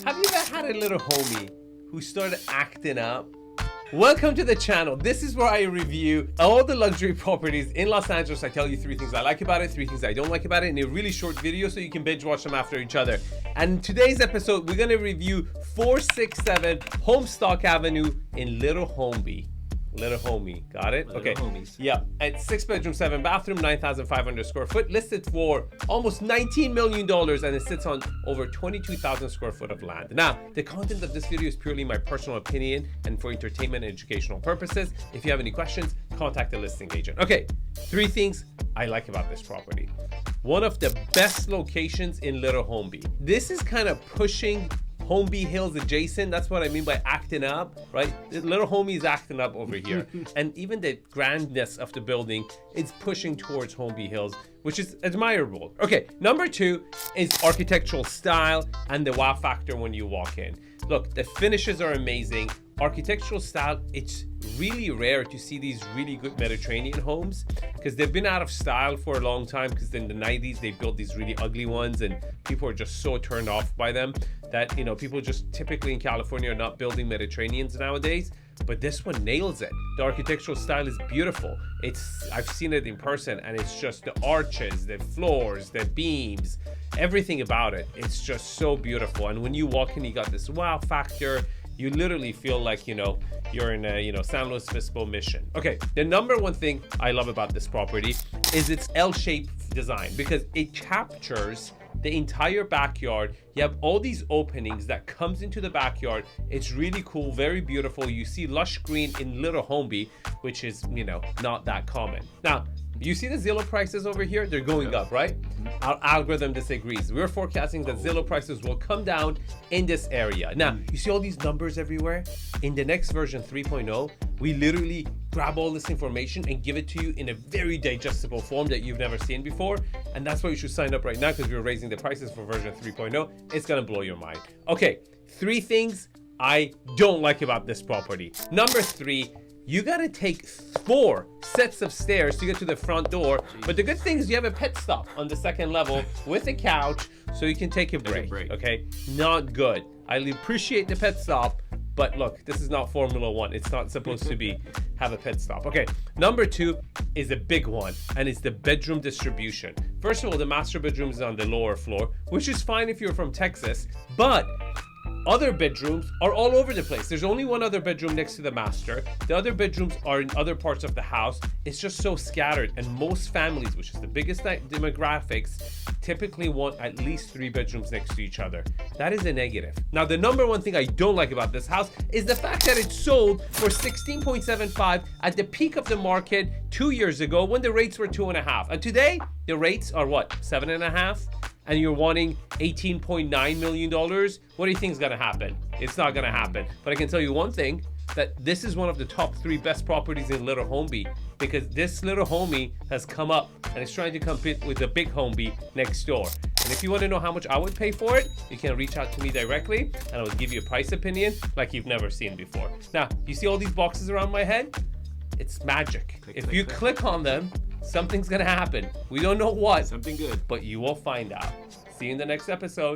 Have you ever had a little homie who started acting up? Welcome to the channel. This is where I review all the luxury properties in Los Angeles. I tell you 3 things I like about it, 3 things I don't like about it in a really short video so you can binge watch them after each other. And in today's episode, we're going to review 467 Comstock Avenue in Little Holmby. Little homie, got it? Little okay. homies. Yeah, it's 6 bedroom, 7 bathroom, 9,500 square foot, listed for almost $19 million, and it sits on over 22,000 square foot of land. Now, the content of this video is purely my personal opinion and for entertainment and educational purposes. If you have any questions, contact the listing agent. Okay, 3 things I like about this property. One of the best locations in Little Holmby. This is kind of pushing Holmby Hills adjacent. That's what I mean by acting up, right? Little Holmby is acting up over here. And even the grandness of the building is pushing towards Holmby Hills, which is admirable. Okay, number 2 is architectural style and the wow factor when you walk in. Look, the finishes are amazing. Architectural style, it's really rare to see these really good Mediterranean homes because they've been out of style for a long time, because in the 90s they built these really ugly ones and people are just so turned off by them that, you know, people just typically in California are not building Mediterraneans nowadays. But this one nails it. The architectural style is beautiful. I've seen it in person, and it's just the arches, the floors, the beams, everything about it. It's just so beautiful. And when you walk in, you got this wow factor. You literally feel like, you know, you're in a, San Luis Obispo Mission. Okay, the number 1 thing I love about this property is its L-shaped design, because it captures the entire backyard. You have all these openings that comes into the backyard. It's really cool, very beautiful. You see lush green in Little Holmby, which is, not that common. Now, you see the Zillow prices over here? They're going up, right? Our algorithm disagrees. We're forecasting that Zillow prices will come down in this area. Now, you see all these numbers everywhere? In the next version 3.0, we literally grab all this information and give it to you in a very digestible form that you've never seen before. And that's why you should sign up right now, because we're raising the prices for version 3.0. It's gonna blow your mind. Okay, 3 things I don't like about this property. Number 3, you gotta take 4 sets of stairs to get to the front door. But the good thing is you have a pit stop on the 2nd level with a couch, so you can take a break. Okay, not good. I appreciate the pit stop, but look, this is not Formula 1. It's not supposed to have a pit stop. Okay, number 2 is a big one, and it's the bedroom distribution. First of all, the master bedroom is on the lower floor, which is fine if you're from Texas, but other bedrooms are all over the place. There's only 1 other bedroom next to the master. The other bedrooms are in other parts of the house. It's just so scattered, and most families, which is the biggest demographics, typically want at least 3 bedrooms next to each other. That is a negative. Now, the number 1 thing I don't like about this house is the fact that it sold for $16.75 at the peak of the market 2 years ago when the rates were 2.5. And today, the rates are what, 7.5? And you're wanting $18.9 million, what do you think is gonna happen? It's not gonna happen. But I can tell you one thing, that this is one of the top 3 best properties in Little Holmby, because this Little Holmby has come up and is trying to compete with the big Holmby next door. And if you want to know how much I would pay for it, you can reach out to me directly and I will give you a price opinion like you've never seen before. Now, you see all these boxes around my head? It's magic. If you click on them, something's gonna happen. We don't know what. Something good. But you will find out. See you in the next episode.